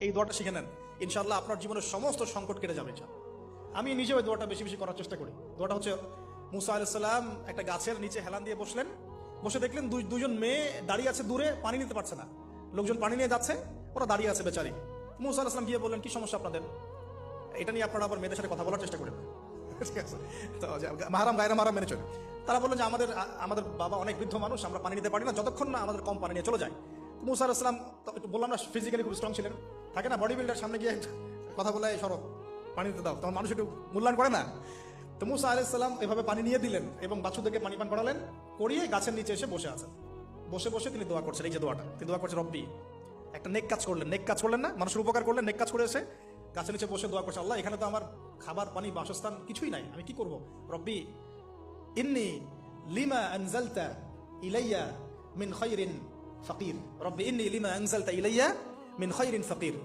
এই দোয়াটা শিখে নেন, ইনশাআল্লাহ আপনার জীবনের সমস্ত সংকট কেটে যাবে। আমি নিজেও এই দোয়াটা বেশি বেশি করার চেষ্টা করি। দোয়াটা হচ্ছে, মুসা আলাইহিস সালাম একটা গাছের নিচে হেলান দিয়ে বসলেন, বসে দেখলেন দুজন মেয়ে দাঁড়িয়ে আছে দূরে, পানি নিতে পারছে না। লোকজন পানি নিয়ে যাচ্ছে, ওরা দাঁড়িয়ে আছে বেচারি। মুসা আলাইহিস সালাম গিয়ে বললেন, কি সমস্যা আপনাদের? এটা নিয়ে আপনারা আবার মেয়েদের সাথে কথা বলার চেষ্টা করেন। ঠিক আছে, তো মাহারাম গায়রা মাহারাম মেনে চলে। তারা বললেন যে আমাদের বাবা অনেক বৃদ্ধ মানুষ, আমরা পানি নিতে পারি না যতক্ষণ না আমাদের কম পানি নিয়ে চলে যায়। মুসা আলাইহিস সালাম একটু বললাম না, ফিজিক্যালি খুব স্ট্রং ছিলেন, থাকে না বডি বিল্ডার, সামনে গিয়ে কথা বলে সরো পানি দিতে দাও, তখন মানুষ একটু মূল্যায়ন করে না। তো মুসা আলাইহিস সালাম এভাবে পানি নিয়ে দিলেন এবং বাছুরদেরকে পানি পান করালেন, করিয়ে গাছের নিচে এসে বসে আছেন। বসে বসে তিনি দোয়া করছেন, এই যে দোয়াটা তিনি দোয়া করছেন, রব্বি, একটা নেক কাজ করলেন, নেক কাজ করলেন না, মানুষের উপকার করলেন, নেক কাজ করে এসে গাছের নিচে বসে দোয়া করছে, আল্লাহ এখানে তো আমার খাবার পানি বাসস্থান কিছুই নাই, আমি কি করব? রব্বি ইন্নি লিমা আনজালতা ইলাইয়া মিন খায়রিন ফাকির, রব্বি ইন্নি লিমা আনজালতা ইলাইয়া মিন খায়রিন ফাকির।